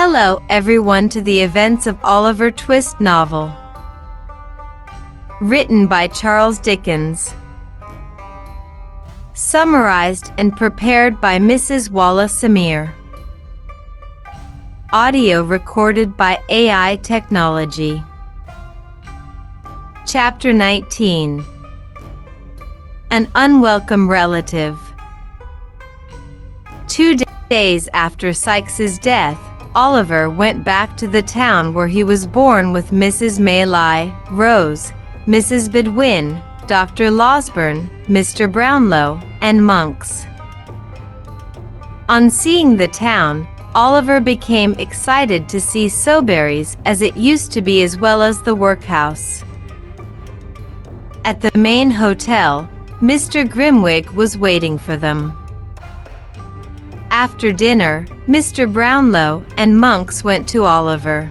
Hello everyone to the events of Oliver Twist novel. Written by Charles Dickens. Summarized and prepared by Mrs. Walaa Samir. Audio recorded by AI technology. Chapter 19. An unwelcome relative. 2 days after Sykes's death, Oliver went back to the town where he was born with Mrs. Maylai, Rose, Mrs. Bedwin, Dr. Losburn, Mr. Brownlow, and Monks. On seeing the town, Oliver became excited to see Soberry's as it used to be, as well as the workhouse. At the main hotel, Mr. Grimwig was waiting for them. After dinner, Mr. Brownlow and Monks went to Oliver.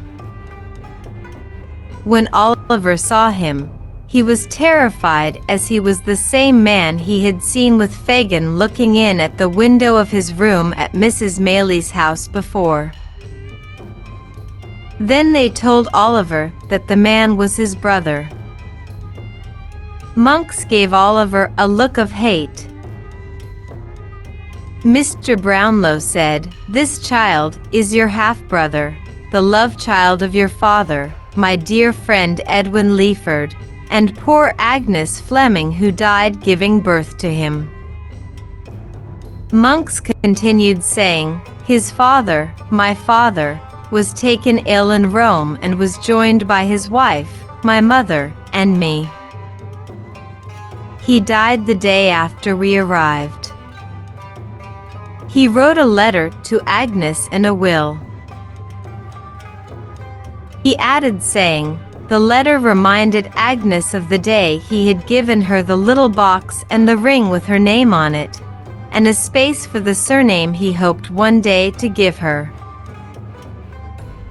When Oliver saw him, he was terrified, as he was the same man he had seen with Fagin looking in at the window of his room at Mrs. Maylie's house before. Then they told Oliver that the man was his brother. Monks gave Oliver a look of hate. Mr. Brownlow said, "This child is your half-brother, the love child of your father, my dear friend Edwin Leaford, and poor Agnes Fleming, who died giving birth to him." Monks continued saying, "His father, my father, was taken ill in Rome and was joined by his wife, my mother, and me. He died the day after we arrived. He wrote a letter to Agnes and a will." He added, saying, the letter reminded Agnes of the day he had given her the little box and the ring with her name on it, and a space for the surname he hoped one day to give her.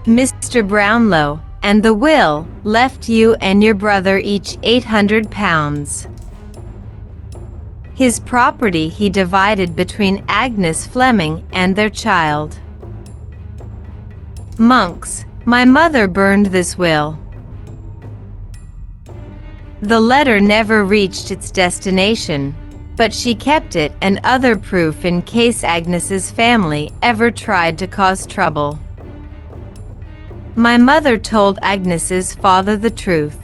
Mr. Brownlow, and the will left you and your brother each £800. His property he divided between Agnes Fleming and their child. Monks, my mother burned this will. The letter never reached its destination, but she kept it and other proof in case Agnes's family ever tried to cause trouble. My mother told Agnes's father the truth.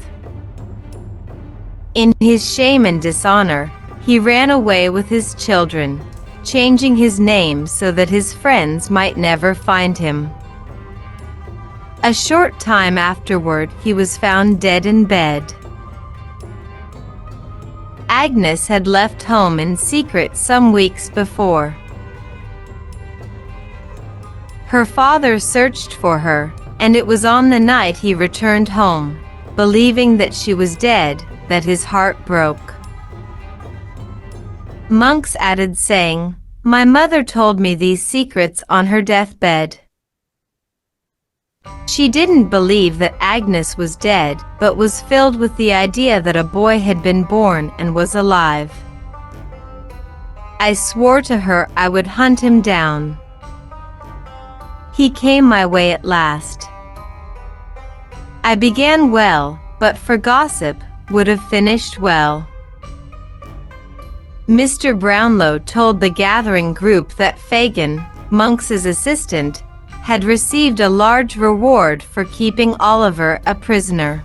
In his shame and dishonor, he ran away with his children, changing his name so that his friends might never find him. A short time afterward, he was found dead in bed. Agnes had left home in secret some weeks before. Her father searched for her, and it was on the night he returned home, believing that she was dead, that his heart broke. Monks added, saying, "My mother told me these secrets on her deathbed. She didn't believe that Agnes was dead, but was filled with the idea that a boy had been born and was alive. I swore to her I would hunt him down. He came my way at last. I began well, but for gossip, would have finished well." Mr. Brownlow told the gathering group that Fagin, Monks's assistant, had received a large reward for keeping Oliver a prisoner.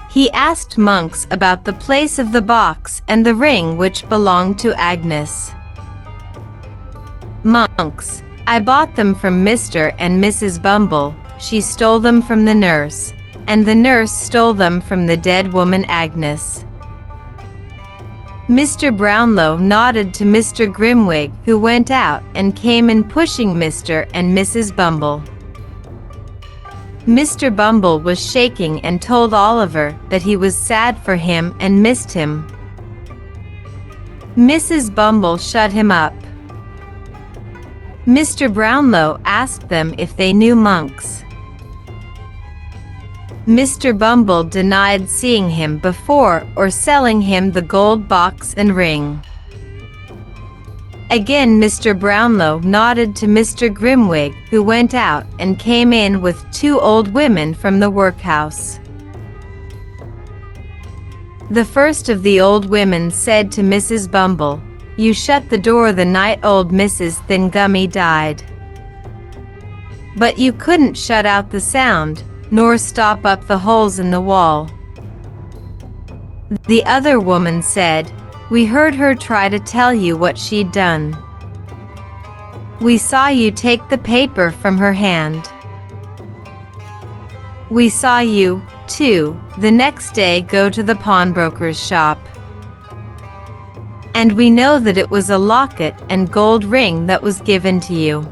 He asked Monks about the place of the box and the ring which belonged to Agnes. Monks, "I bought them from Mr. and Mrs. Bumble. She stole them from the nurse, and the nurse stole them from the dead woman Agnes." Mr. Brownlow nodded to Mr. Grimwig, who went out and came in pushing Mr. and Mrs. Bumble. Mr. Bumble was shaking and told Oliver that he was sad for him and missed him. Mrs. Bumble shut him up. Mr. Brownlow asked them if they knew Monks. Mr. Bumble denied seeing him before or selling him the gold box and ring. Again Mr. Brownlow nodded to Mr. Grimwig, who went out and came in with 2 old women from the workhouse. The first of the old women said to Mrs. Bumble, "You shut the door the night old Mrs. Thingummy died. But you couldn't shut out the sound, nor stop up the holes in the wall." The other woman said, "We heard her try to tell you what she'd done. We saw you take the paper from her hand. We saw you, too, the next day go to the pawnbroker's shop. And we know that it was a locket and gold ring that was given to you."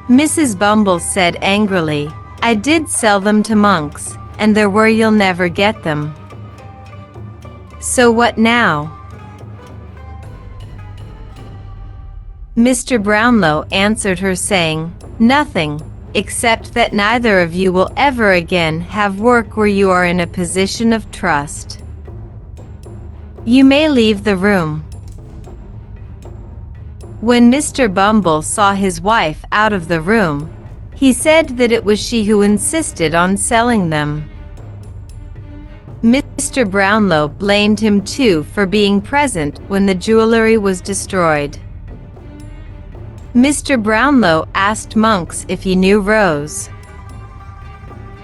Mrs. Bumble said angrily, "I did sell them to monks, and they're where you'll never get them. So what now?" Mr. Brownlow answered her saying, "Nothing, except that neither of you will ever again have work where you are in a position of trust. You may leave the room." When Mr. Bumble saw his wife out of the room, he said that it was she who insisted on selling them. Mr. Brownlow blamed him too for being present when the jewelry was destroyed. Mr. Brownlow asked Monks if he knew Rose.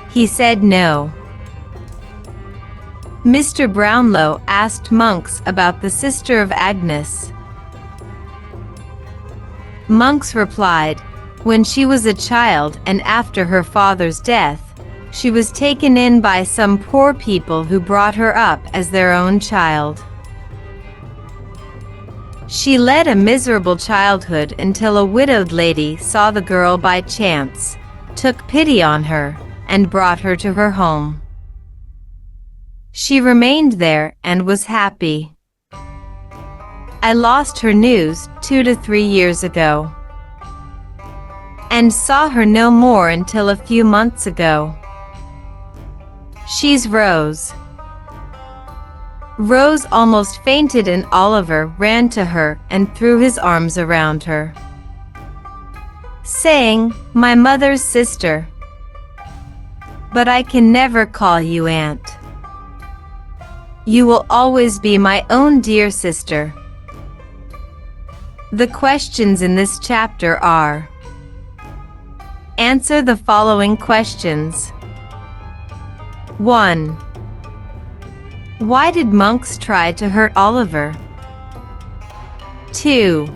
He said no. Mr. Brownlow asked Monks about the sister of Agnes. Monks replied, "When she was a child and after her father's death, she was taken in by some poor people who brought her up as their own child. She led a miserable childhood until a widowed lady saw the girl by chance, took pity on her, and brought her to her home. She remained there and was happy. I lost her news 2 to 3 years ago, and saw her no more until a few months ago. She's Rose." Rose almost fainted and Oliver ran to her and threw his arms around her, saying, "My mother's sister. But I can never call you aunt. You will always be my own dear sister." The questions in this chapter are: answer the following questions. 1. Why did Monks try to hurt Oliver? 2.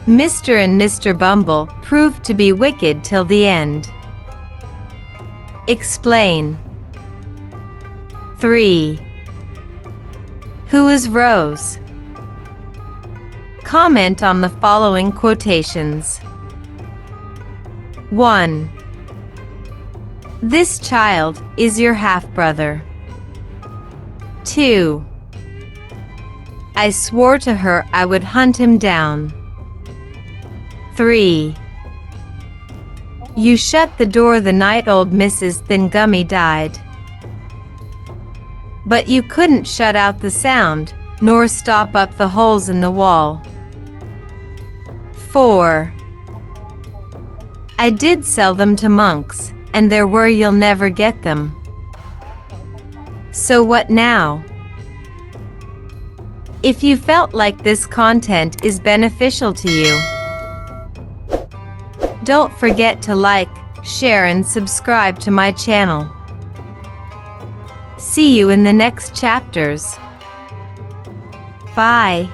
Mr. and Mr. Bumble proved to be wicked till the end. Explain. 3. Who is Rose? Comment on the following quotations. 1. This child is your half-brother. 2. I swore to her I would hunt him down. 3. You shut the door the night old Mrs. Thingummy died. But you couldn't shut out the sound, nor stop up the holes in the wall. 4. I did sell them to monks, and they're where you'll never get them. So what now? If you felt like this content is beneficial to you, don't forget to like, share and subscribe to my channel. See you in the next chapters. Bye.